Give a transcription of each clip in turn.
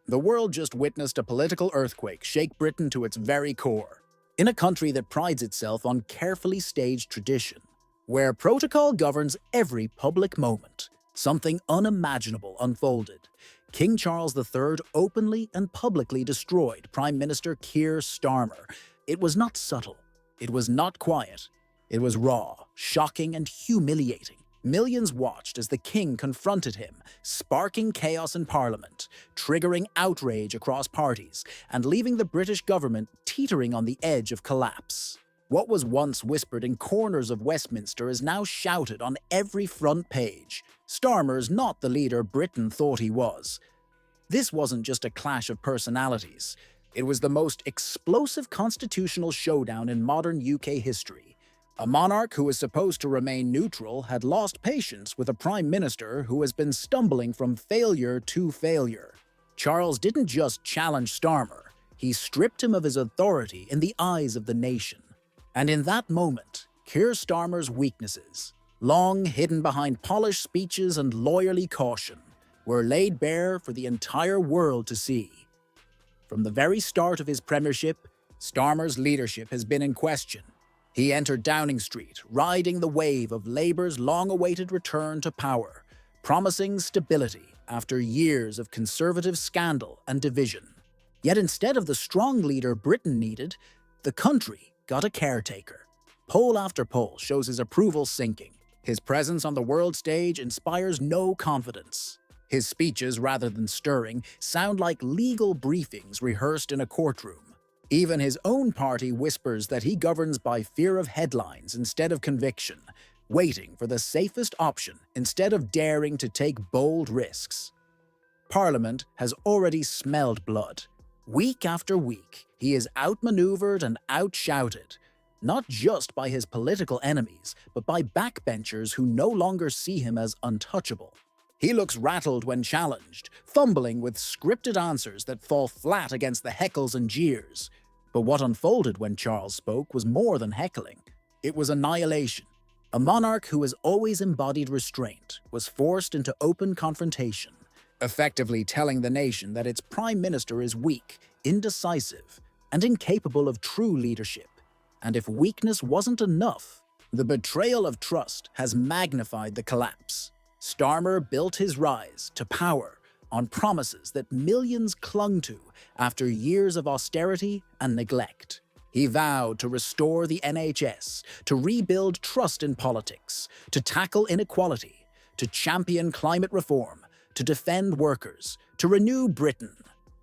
The world just witnessed a political earthquake shake Britain to its very core. In a country that prides itself on carefully staged tradition, where protocol governs every public moment, something unimaginable unfolded. King Charles III openly and publicly destroyed Prime Minister Keir Starmer. It was not subtle. It was not quiet. It was raw, shocking, and humiliating. Millions watched as the king confronted him, sparking chaos in Parliament, triggering outrage across parties, and leaving the British government teetering on the edge of collapse. What was once whispered in corners of Westminster is now shouted on every front page. Starmer's not the leader Britain thought he was. This wasn't just a clash of personalities. It was the most explosive constitutional showdown in modern UK history. A monarch who was supposed to remain neutral had lost patience with a prime minister who has been stumbling from failure to failure. Charles didn't just challenge Starmer, he stripped him of his authority in the eyes of the nation. And in that moment, Keir Starmer's weaknesses, long hidden behind polished speeches and lawyerly caution, were laid bare for the entire world to see. From the very start of his premiership, Starmer's leadership has been in question. He entered Downing Street, riding the wave of Labour's long-awaited return to power, promising stability after years of Conservative scandal and division. Yet instead of the strong leader Britain needed, the country got a caretaker. Poll after poll shows his approval sinking. His presence on the world stage inspires no confidence. His speeches, rather than stirring, sound like legal briefings rehearsed in a courtroom. Even his own party whispers that he governs by fear of headlines instead of conviction, waiting for the safest option instead of daring to take bold risks. Parliament has already smelled blood. Week after week, he is outmaneuvered and outshouted, not just by his political enemies, but by backbenchers who no longer see him as untouchable. He looks rattled when challenged, fumbling with scripted answers that fall flat against the heckles and jeers. But what unfolded when Charles spoke was more than heckling. It was annihilation. A monarch who has always embodied restraint was forced into open confrontation, effectively telling the nation that its prime minister is weak, indecisive, and incapable of true leadership. And if weakness wasn't enough, the betrayal of trust has magnified the collapse. Starmer built his rise to power on promises that millions clung to after years of austerity and neglect. He vowed to restore the NHS, to rebuild trust in politics, to tackle inequality, to champion climate reform, to defend workers, to renew Britain.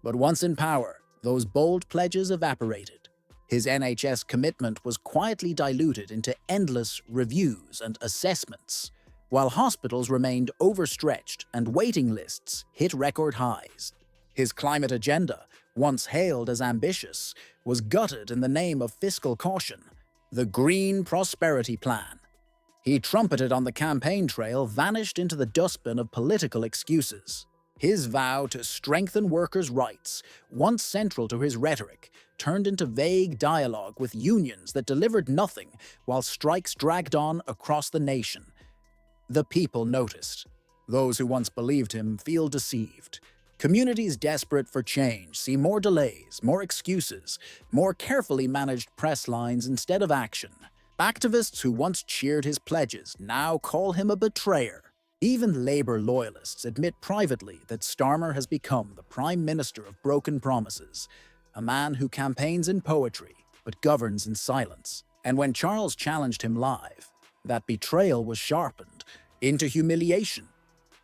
But once in power, those bold pledges evaporated. His NHS commitment was quietly diluted into endless reviews and assessments, while hospitals remained overstretched and waiting lists hit record highs. His climate agenda, once hailed as ambitious, was gutted in the name of fiscal caution, the Green Prosperity Plan. He trumpeted on the campaign trail vanished into the dustbin of political excuses. His vow to strengthen workers' rights, once central to his rhetoric, turned into vague dialogue with unions that delivered nothing while strikes dragged on across the nation. The people noticed. Those who once believed him feel deceived. Communities desperate for change see more delays, more excuses, more carefully managed press lines instead of action. Activists who once cheered his pledges now call him a betrayer. Even Labour loyalists admit privately that Starmer has become the Prime Minister of broken promises, a man who campaigns in poetry but governs in silence. And when Charles challenged him live, that betrayal was sharpened into humiliation.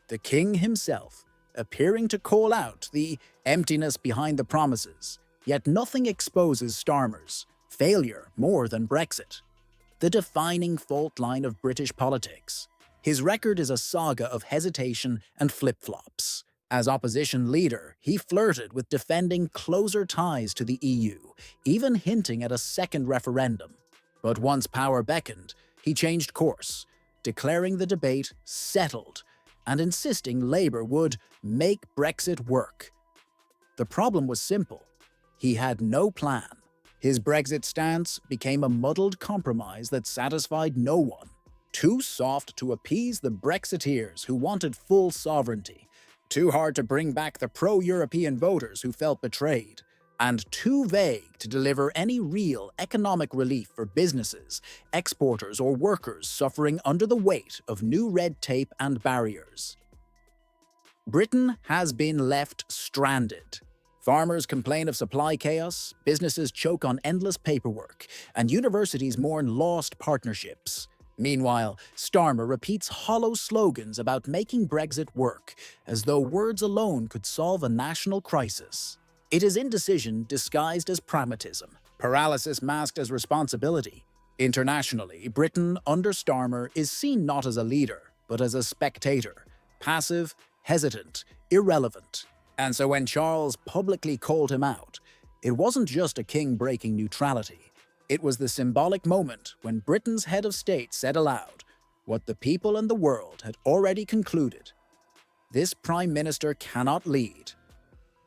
The king himself, appearing to call out the emptiness behind the promises, yet nothing exposes Starmer's failure more than Brexit, the defining fault line of British politics. His record is a saga of hesitation and flip-flops. As opposition leader, he flirted with defending closer ties to the EU, even hinting at a second referendum. But once power beckoned, he changed course, declaring the debate settled and insisting Labour would make Brexit work. The problem was simple. He had no plan. His Brexit stance became a muddled compromise that satisfied no one. Too soft to appease the Brexiteers who wanted full sovereignty, too hard to bring back the pro-European voters who felt betrayed, and too vague to deliver any real economic relief for businesses, exporters, or workers suffering under the weight of new red tape and barriers. Britain has been left stranded. Farmers complain of supply chaos, businesses choke on endless paperwork, and universities mourn lost partnerships. Meanwhile, Starmer repeats hollow slogans about making Brexit work, as though words alone could solve a national crisis. It is indecision disguised as pragmatism, paralysis masked as responsibility. Internationally, Britain under Starmer is seen not as a leader, but as a spectator, passive, hesitant, irrelevant. And so when Charles publicly called him out, it wasn't just a king breaking neutrality. It was the symbolic moment when Britain's head of state said aloud what the people and the world had already concluded. This Prime Minister cannot lead.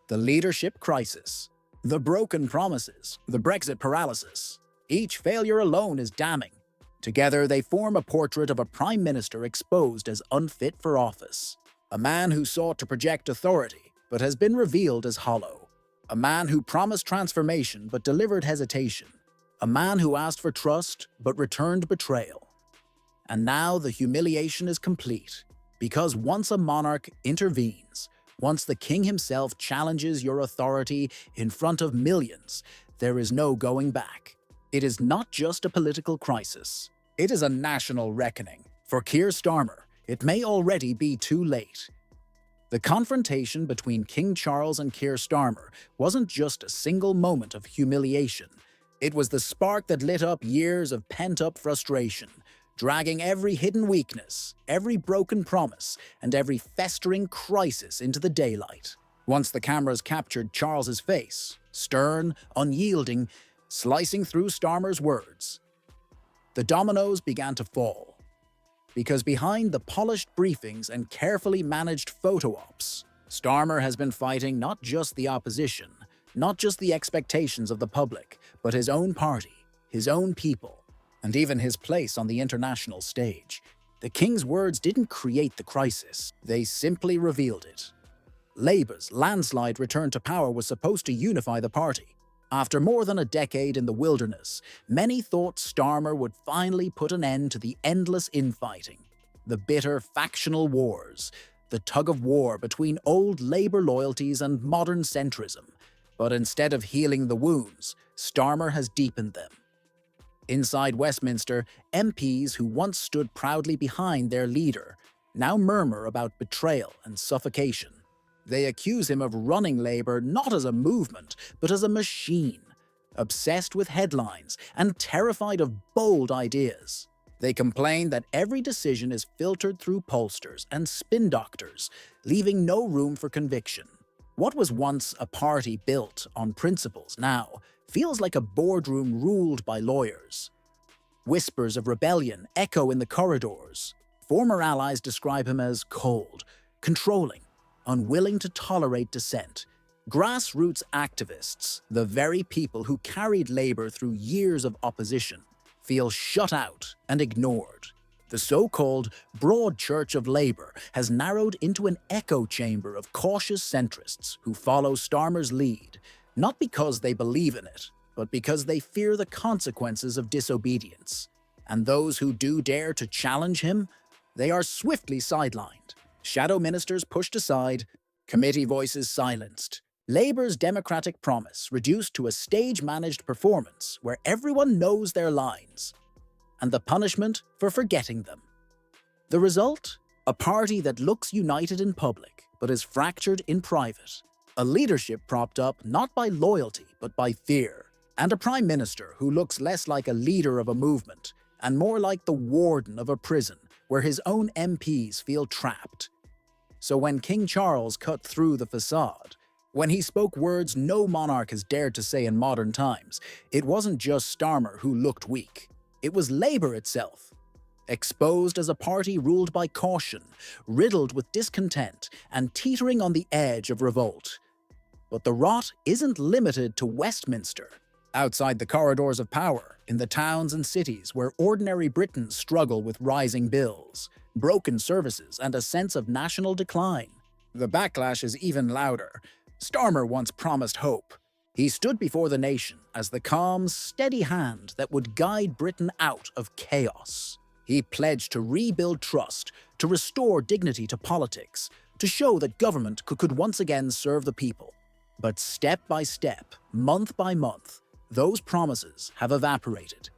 The leadership crisis, the broken promises, the Brexit paralysis. Each failure alone is damning. Together they form a portrait of a Prime Minister exposed as unfit for office. A man who sought to project authority, but has been revealed as hollow. A man who promised transformation but delivered hesitation. A man who asked for trust but returned betrayal. And now the humiliation is complete, because once a monarch intervenes, once the king himself challenges your authority in front of millions, there is no going back. It is not just a political crisis. It is a national reckoning. For Keir Starmer, it may already be too late. The confrontation between King Charles and Keir Starmer wasn't just a single moment of humiliation. It was the spark that lit up years of pent-up frustration, dragging every hidden weakness, every broken promise, and every festering crisis into the daylight. Once the cameras captured Charles's face, stern, unyielding, slicing through Starmer's words, the dominoes began to fall. Because behind the polished briefings and carefully managed photo ops, Starmer has been fighting not just the opposition, not just the expectations of the public, but his own party, his own people, and even his place on the international stage. The king's words didn't create the crisis, they simply revealed it. Labour's landslide return to power was supposed to unify the party. After more than a decade in the wilderness, many thought Starmer would finally put an end to the endless infighting, the bitter factional wars, the tug-of-war between old Labour loyalties and modern centrism. But instead of healing the wounds, Starmer has deepened them. Inside Westminster, MPs who once stood proudly behind their leader now murmur about betrayal and suffocation. They accuse him of running Labour not as a movement, but as a machine, obsessed with headlines and terrified of bold ideas. They complain that every decision is filtered through pollsters and spin doctors, leaving no room for conviction. What was once a party built on principles now feels like a boardroom ruled by lawyers. Whispers of rebellion echo in the corridors. Former allies describe him as cold, controlling, unwilling to tolerate dissent. Grassroots activists, the very people who carried Labour through years of opposition, feel shut out and ignored. The so-called broad church of Labour has narrowed into an echo chamber of cautious centrists who follow Starmer's lead, not because they believe in it, but because they fear the consequences of disobedience. And those who do dare to challenge him, they are swiftly sidelined. Shadow ministers pushed aside, committee voices silenced. Labour's democratic promise reduced to a stage-managed performance where everyone knows their lines, and the punishment for forgetting them. The result? A party that looks united in public, but is fractured in private. A leadership propped up not by loyalty, but by fear. And a prime minister who looks less like a leader of a movement, and more like the warden of a prison, where his own MPs feel trapped. So when King Charles cut through the facade, when he spoke words no monarch has dared to say in modern times, it wasn't just Starmer who looked weak. It was Labour itself, exposed as a party ruled by caution, riddled with discontent, and teetering on the edge of revolt. But the rot isn't limited to Westminster. Outside the corridors of power, in the towns and cities where ordinary Britons struggle with rising bills, broken services, and a sense of national decline, The backlash is even louder. Starmer once promised hope. He stood before the nation as the calm, steady hand that would guide Britain out of chaos. He pledged to rebuild trust, to restore dignity to politics, to show that government could once again serve the people. But step by step, month by month, those promises have evaporated.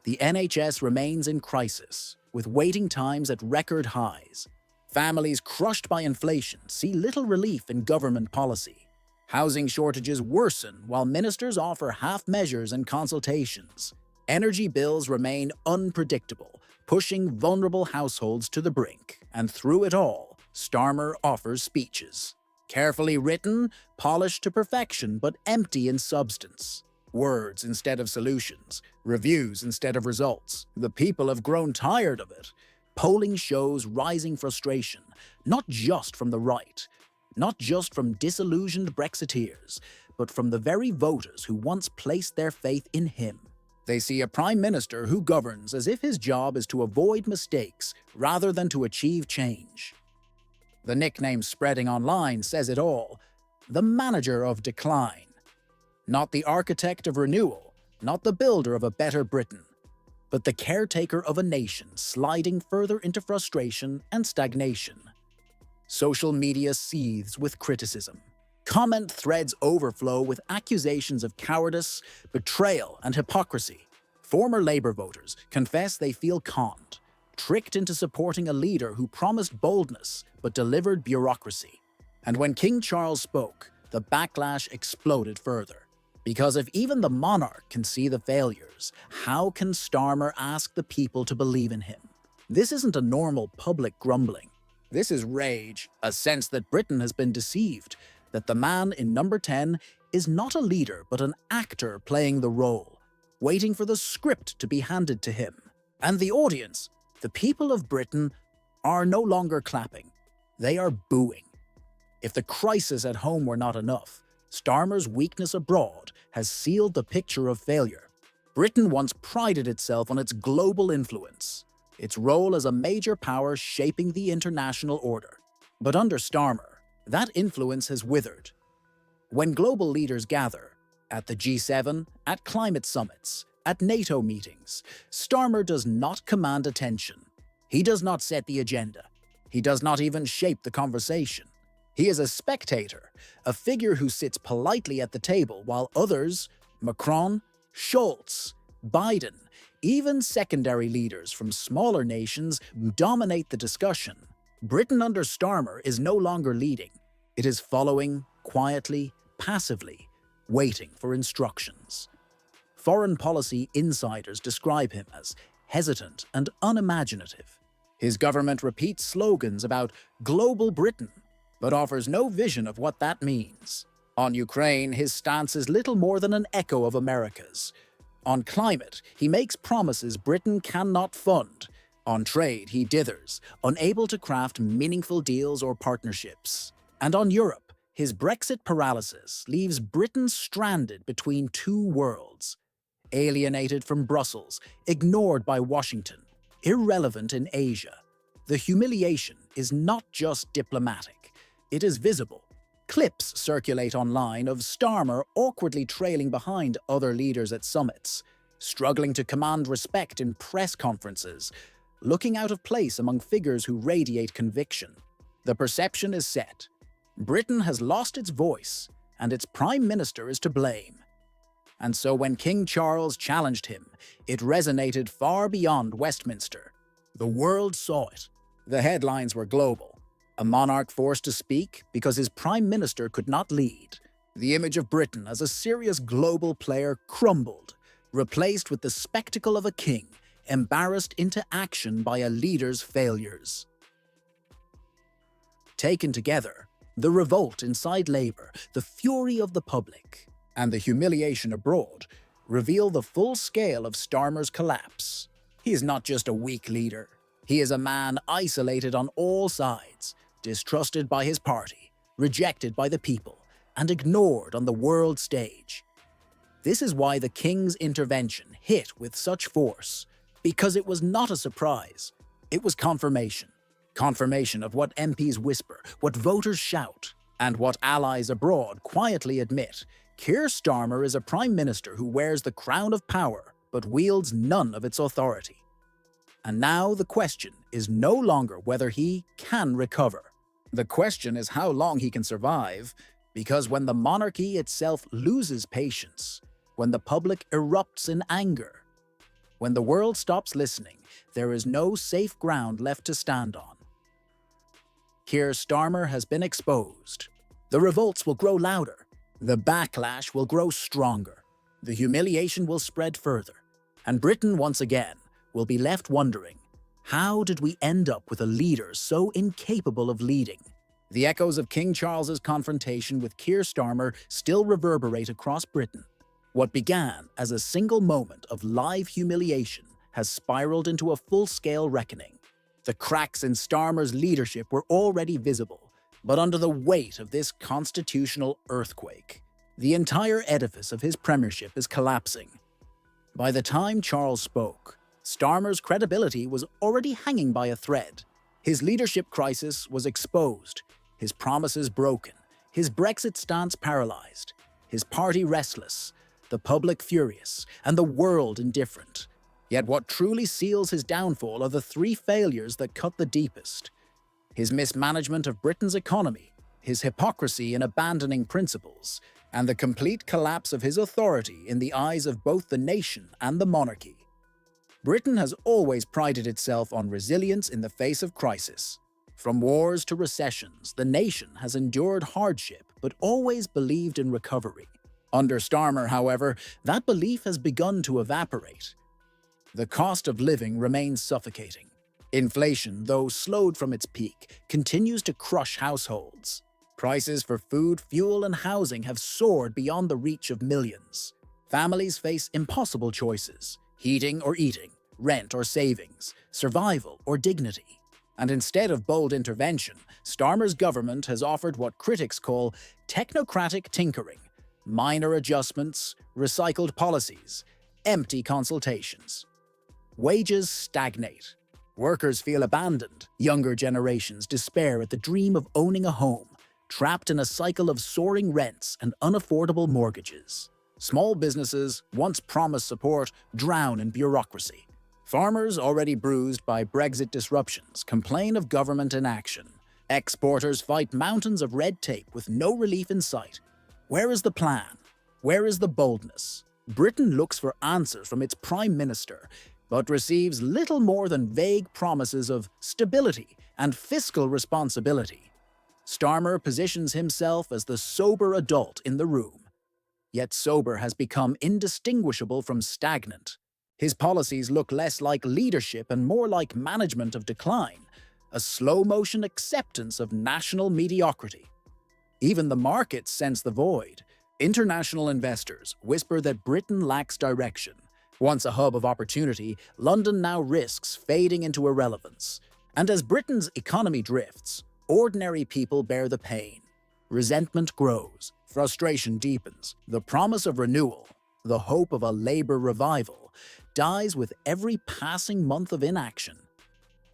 The NHS remains in crisis, with waiting times at record highs. Families crushed by inflation see little relief in government policy. Housing shortages worsen while ministers offer half measures and consultations. Energy bills remain unpredictable, pushing vulnerable households to the brink. And through it all, Starmer offers speeches. Carefully written, polished to perfection, but empty in substance. Words instead of solutions, reviews instead of results. The people have grown tired of it. Polling shows rising frustration, not just from the right, not just from disillusioned Brexiteers, but from the very voters who once placed their faith in him. They see a Prime Minister who governs as if his job is to avoid mistakes rather than to achieve change. The nickname spreading online says it all: the manager of decline. Not the architect of renewal, not the builder of a better Britain, but the caretaker of a nation sliding further into frustration and stagnation. Social media seethes with criticism. Comment threads overflow with accusations of cowardice, betrayal, and hypocrisy. Former Labour voters confess they feel conned, tricked into supporting a leader who promised boldness but delivered bureaucracy. And when King Charles spoke, the backlash exploded further. Because if even the monarch can see the failures, how can Starmer ask the people to believe in him? This isn't a normal public grumbling. This is rage, a sense that Britain has been deceived, that the man in number 10 is not a leader but an actor playing the role, waiting for the script to be handed to him. And the audience, the people of Britain, are no longer clapping. They are booing. If the crisis at home were not enough, Starmer's weakness abroad has sealed the picture of failure. Britain once prided itself on its global influence, its role as a major power shaping the international order. But under Starmer, that influence has withered. When global leaders gather, at the G7, at climate summits, at NATO meetings, Starmer does not command attention. He does not set the agenda. He does not even shape the conversation. He is a spectator, a figure who sits politely at the table while others, Macron, Scholz, Biden, even secondary leaders from smaller nations, dominate the discussion. Britain under Starmer is no longer leading. It is following, quietly, passively, waiting for instructions. Foreign policy insiders describe him as hesitant and unimaginative. His government repeats slogans about global Britain, but offers no vision of what that means. On Ukraine, his stance is little more than an echo of America's. On climate, he makes promises Britain cannot fund. On trade, he dithers, unable to craft meaningful deals or partnerships. And on Europe, his Brexit paralysis leaves Britain stranded between two worlds. Alienated from Brussels, ignored by Washington, irrelevant in Asia. The humiliation is not just diplomatic. It is visible. Clips circulate online of Starmer awkwardly trailing behind other leaders at summits, struggling to command respect in press conferences, looking out of place among figures who radiate conviction. The perception is set. Britain has lost its voice, and its Prime Minister is to blame. And so when King Charles challenged him, it resonated far beyond Westminster. The world saw it. The headlines were global. A monarch forced to speak because his Prime Minister could not lead. The image of Britain as a serious global player crumbled, replaced with the spectacle of a king embarrassed into action by a leader's failures. Taken together, the revolt inside Labour, the fury of the public, and the humiliation abroad reveal the full scale of Starmer's collapse. He is not just a weak leader. He is a man isolated on all sides, distrusted by his party, rejected by the people, and ignored on the world stage. This is why the king's intervention hit with such force, because it was not a surprise, it was confirmation. confirmation of what MPs whisper, what voters shout, and what allies abroad quietly admit. Keir Starmer is a Prime Minister who wears the crown of power but wields none of its authority. And now the question is no longer whether he can recover. The question is how long he can survive, because when the monarchy itself loses patience, when the public erupts in anger, when the world stops listening, there is no safe ground left to stand on. Keir Starmer has been exposed. The revolts will grow louder. The backlash will grow stronger. The humiliation will spread further. And Britain, once again, will be left wondering, how did we end up with a leader so incapable of leading? The echoes of King Charles's confrontation with Keir Starmer still reverberate across Britain. What began as a single moment of live humiliation has spiraled into a full-scale reckoning. The cracks in Starmer's leadership were already visible, but under the weight of this constitutional earthquake, the entire edifice of his premiership is collapsing. By the time Charles spoke, Starmer's credibility was already hanging by a thread. His leadership crisis was exposed, his promises broken, his Brexit stance paralyzed, his party restless, the public furious, and the world indifferent. Yet what truly seals his downfall are the three failures that cut the deepest: his mismanagement of Britain's economy, his hypocrisy in abandoning principles, and the complete collapse of his authority in the eyes of both the nation and the monarchy. Britain has always prided itself on resilience in the face of crisis. From wars to recessions, the nation has endured hardship but always believed in recovery. Under Starmer, however, that belief has begun to evaporate. The cost of living remains suffocating. Inflation, though slowed from its peak, continues to crush households. Prices for food, fuel, and housing have soared beyond the reach of millions. Families face impossible choices: heating or eating, rent or savings, survival or dignity. And instead of bold intervention, Starmer's government has offered what critics call technocratic tinkering: minor adjustments, recycled policies, empty consultations. Wages stagnate. Workers feel abandoned. Younger generations despair at the dream of owning a home, trapped in a cycle of soaring rents and unaffordable mortgages. Small businesses, once promised support, drown in bureaucracy. Farmers, already bruised by Brexit disruptions, complain of government inaction. Exporters fight mountains of red tape with no relief in sight. Where is the plan? Where is the boldness? Britain looks for answers from its Prime Minister, but receives little more than vague promises of stability and fiscal responsibility. Starmer positions himself as the sober adult in the room. Yet sober has become indistinguishable from stagnant. His policies look less like leadership and more like management of decline, a slow-motion acceptance of national mediocrity. Even the markets sense the void. International investors whisper that Britain lacks direction. Once a hub of opportunity, London now risks fading into irrelevance. And as Britain's economy drifts, ordinary people bear the pain. Resentment grows, frustration deepens, the promise of renewal, the hope of a Labour revival, dies with every passing month of inaction.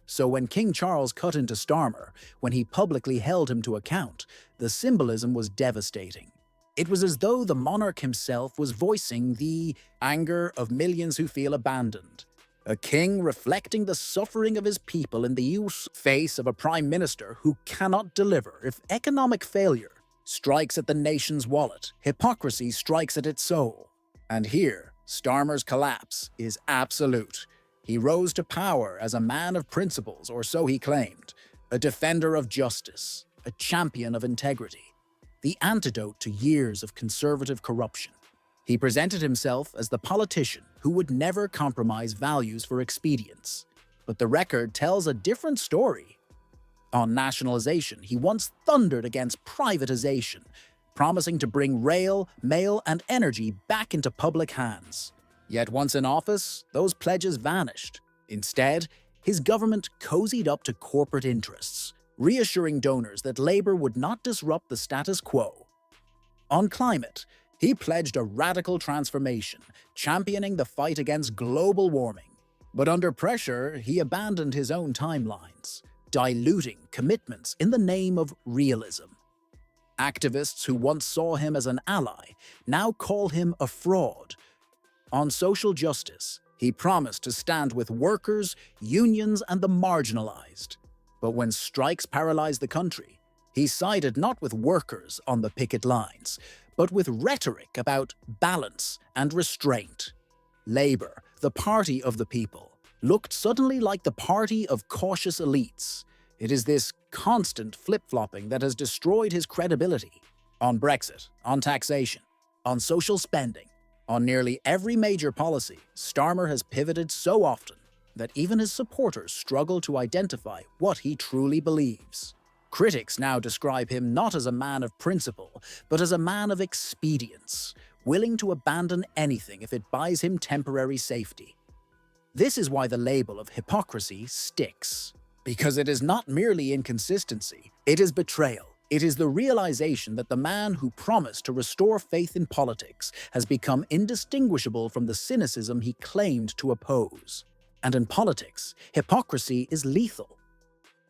So when King Charles cut into Starmer, when he publicly held him to account, the symbolism was devastating. It was as though the monarch himself was voicing the anger of millions who feel abandoned. A king reflecting the suffering of his people in the face of a prime minister who cannot deliver. If economic failure strikes at the nation's wallet, hypocrisy strikes at its soul. And here, Starmer's collapse is absolute. He rose to power as a man of principles, or so he claimed, a defender of justice, a champion of integrity, the antidote to years of conservative corruption. He presented himself as the politician who would never compromise values for expedience. But the record tells a different story. On nationalization, he once thundered against privatization, promising to bring rail, mail, and energy back into public hands. Yet once in office, those pledges vanished. Instead, his government cozied up to corporate interests, reassuring donors that Labour would not disrupt the status quo. On climate, he pledged a radical transformation, championing the fight against global warming. But under pressure, he abandoned his own timelines. diluting commitments in the name of realism. Activists who once saw him as an ally now call him a fraud. On social justice, he promised to stand with workers, unions, and the marginalized. But when strikes paralyzed the country, he sided not with workers on the picket lines, but with rhetoric about balance and restraint. Labour, the party of the people, looked suddenly like the party of cautious elites. It is this constant flip-flopping that has destroyed his credibility. On Brexit, on taxation, on social spending, on nearly every major policy, Starmer has pivoted so often that even his supporters struggle to identify what he truly believes. Critics now describe him not as a man of principle, but as a man of expedience, willing to abandon anything if it buys him temporary safety. This is why the label of hypocrisy sticks. Because it is not merely inconsistency, it is betrayal. It is the realization that the man who promised to restore faith in politics has become indistinguishable from the cynicism he claimed to oppose. And in politics, hypocrisy is lethal.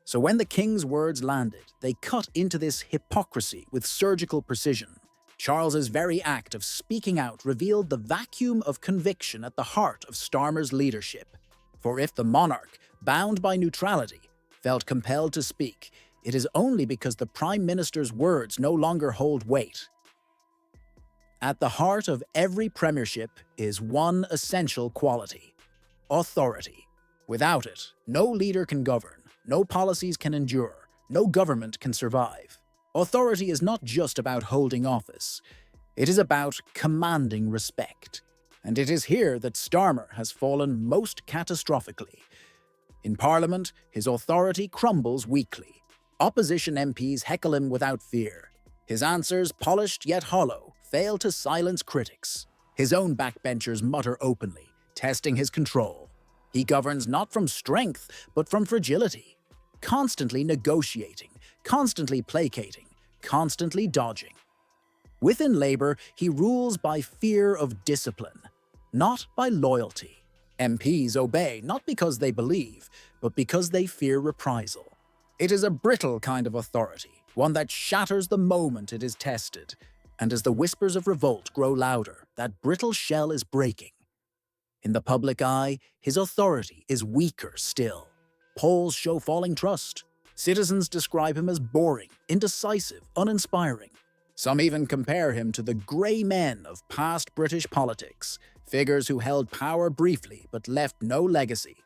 So when the king's words landed, they cut into this hypocrisy with surgical precision. Charles's very act of speaking out revealed the vacuum of conviction at the heart of Starmer's leadership. For if the monarch, bound by neutrality, felt compelled to speak, it is only because the Prime Minister's words no longer hold weight. At the heart of every premiership is one essential quality: authority. Without it, no leader can govern, no policies can endure, no government can survive. Authority is not just about holding office. It is about commanding respect. And it is here that Starmer has fallen most catastrophically. In Parliament, his authority crumbles weakly. Opposition MPs heckle him without fear. His answers, polished yet hollow, fail to silence critics. His own backbenchers mutter openly, testing his control. He governs not from strength, but from fragility, constantly negotiating, constantly placating, constantly dodging. Within Labour, he rules by fear of discipline, not by loyalty. MPs obey not because they believe, but because they fear reprisal. It is a brittle kind of authority, one that shatters the moment it is tested. And as the whispers of revolt grow louder, that brittle shell is breaking. In the public eye, his authority is weaker still. Polls show falling trust. Citizens describe him as boring, indecisive, uninspiring. Some even compare him to the grey men of past British politics, figures who held power briefly but left no legacy.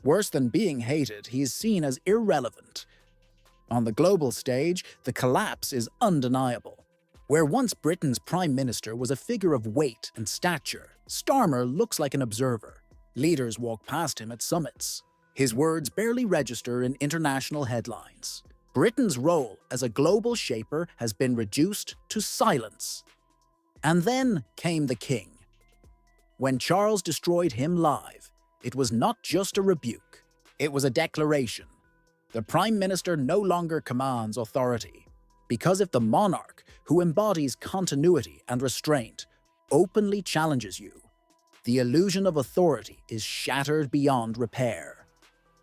Worse than being hated, he is seen as irrelevant. On the global stage, the collapse is undeniable. Where once Britain's Prime Minister was a figure of weight and stature, Starmer looks like an observer. Leaders walk past him at summits. His words barely register in international headlines. Britain's role as a global shaper has been reduced to silence. And then came the king. When Charles destroyed him live, it was not just a rebuke, it was a declaration. The Prime Minister no longer commands authority, because if the monarch, who embodies continuity and restraint, openly challenges you, the illusion of authority is shattered beyond repair.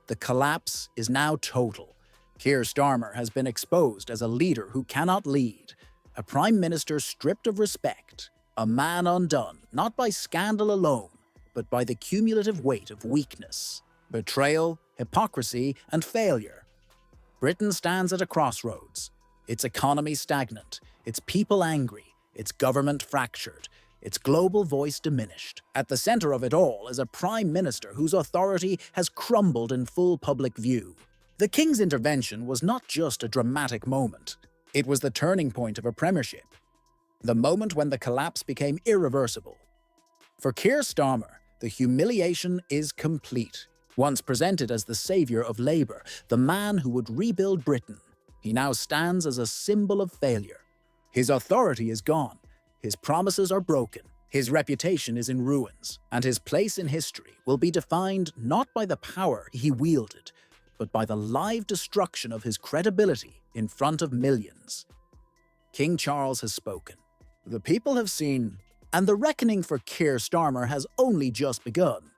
The collapse is now total. Keir Starmer has been exposed as a leader who cannot lead, a Prime Minister stripped of respect, a man undone not by scandal alone, but by the cumulative weight of weakness, betrayal, hypocrisy, and failure. Britain stands at a crossroads. Its economy stagnant, its people angry, its government fractured, its global voice diminished. At the center of it all is a Prime Minister whose authority has crumbled in full public view. The King's intervention was not just a dramatic moment. It was the turning point of a premiership. The moment when the collapse became irreversible. For Keir Starmer, the humiliation is complete. Once presented as the savior of Labour, the man who would rebuild Britain, he now stands as a symbol of failure. His authority is gone, his promises are broken, his reputation is in ruins, and his place in history will be defined not by the power he wielded, but by the live destruction of his credibility in front of millions. King Charles has spoken. The people have seen, and the reckoning for Keir Starmer has only just begun.